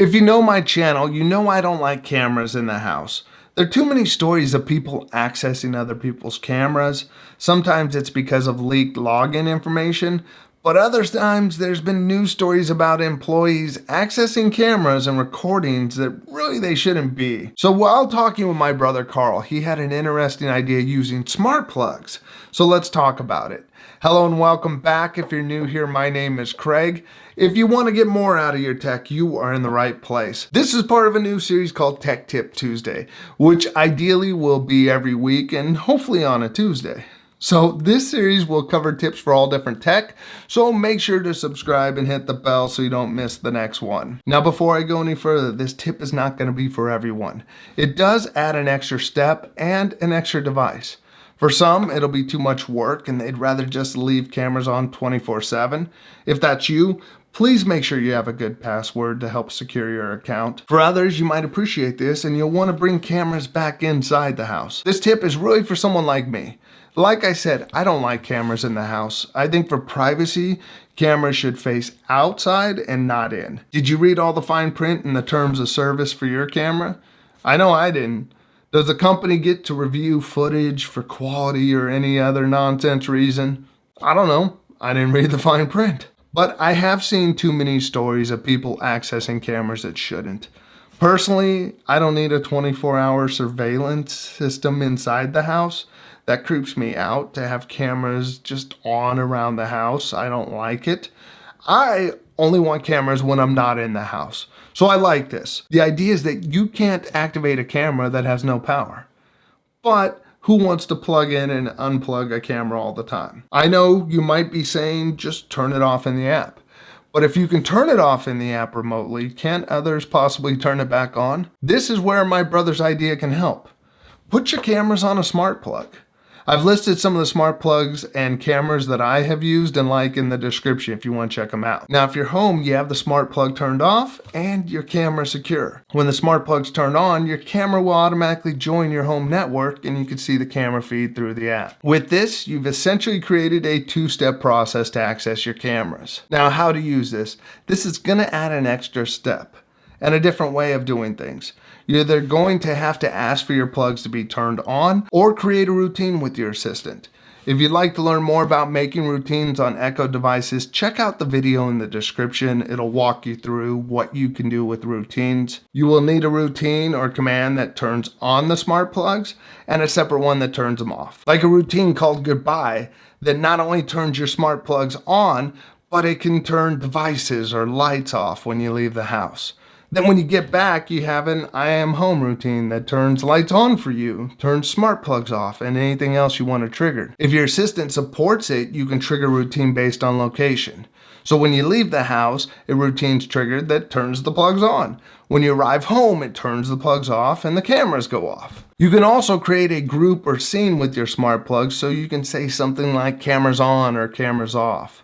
If you know my channel, you know I don't like cameras in the house. There are too many stories of people accessing other people's cameras. Sometimes it's because of leaked login information, but other times there's been news stories about employees accessing cameras and recordings that really they shouldn't be. So while talking with my brother Carl, he had an interesting idea using smart plugs. So let's talk about it. Hello and welcome back. If you're new here, my name is Craig. If you want to get more out of your tech, you are in the right place. This is part of a new series called Tech Tip Tuesday, which ideally will be every week and hopefully on a Tuesday. So this series will cover tips for all different tech, so make sure to subscribe and hit the bell so you don't miss the next one. Now before I go any further, this tip is not going to be for everyone. It does add an extra step and an extra device. For some, it'll be too much work and they'd rather just leave cameras on 24/7. If that's you, please make sure you have a good password to help secure your account. For others, you might appreciate this and you'll want to bring cameras back inside the house. This tip is really for someone like me. Like I said, I don't like cameras in the house. I think for privacy, cameras should face outside and not in. Did you read all the fine print in the terms of service for your camera? I know I didn't. Does the company get to review footage for quality or any other nonsense reason? I don't know. I didn't read the fine print. But I have seen too many stories of people accessing cameras that shouldn't. Personally, I don't need a 24-hour surveillance system inside the house. That creeps me out to have cameras just on around the house. I don't like it. I only want cameras when I'm not in the house. So I like this. The idea is that you can't activate a camera that has no power. But who wants to plug in and unplug a camera all the time? I know you might be saying just turn it off in the app. But if you can turn it off in the app remotely, can't others possibly turn it back on? This is where my brother's idea can help. Put your cameras on a smart plug. I've listed some of the smart plugs and cameras that I have used and like in the description if you want to check them out. Now, if you're home, you have the smart plug turned off and your camera secure. When the smart plug's turned on, your camera will automatically join your home network and you can see the camera feed through the app. With this, you've essentially created a two-step process to access your cameras. Now, how to use this? This is going to add an extra step and a different way of doing things. You're either going to have to ask for your plugs to be turned on or create a routine with your assistant. If you'd like to learn more about making routines on Echo devices, check out the video in the description. It'll walk you through what you can do with routines. You will need a routine or command that turns on the smart plugs and a separate one that turns them off. Like a routine called goodbye that not only turns your smart plugs on, but it can turn devices or lights off when you leave the house. Then when you get back, you have an I am home routine that turns lights on for you, turns smart plugs off, and anything else you want to trigger. If your assistant supports it, you can trigger a routine based on location. So when you leave the house, a routine's triggered that turns the plugs on. When you arrive home, it turns the plugs off and the cameras go off. You can also create a group or scene with your smart plugs so you can say something like cameras on or cameras off.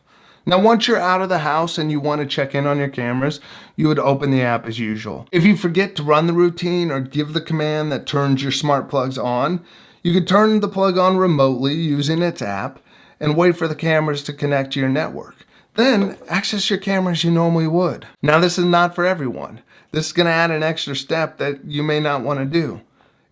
Now, once you're out of the house and you want to check in on your cameras, you would open the app as usual. If you forget to run the routine or give the command that turns your smart plugs on, you could turn the plug on remotely using its app and wait for the cameras to connect to your network. Then access your cameras you normally would. Now, this is not for everyone. This is going to add an extra step that you may not want to do.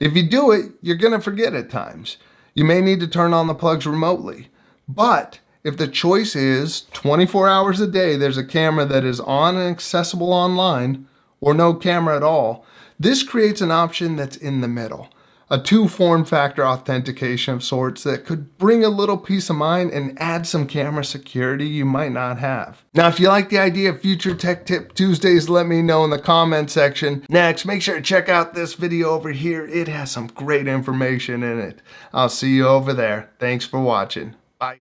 If you do it, you're going to forget at times. You may need to turn on the plugs remotely, but if the choice is 24 hours a day, there's a camera that is on and accessible online, or no camera at all, this creates an option that's in the middle. A two-form factor authentication of sorts that could bring a little peace of mind and add some camera security you might not have. Now, if you like the idea of future Tech Tip Tuesdays, let me know in the comment section. Next, make sure to check out this video over here. It has some great information in it. I'll see you over there. Thanks for watching. Bye.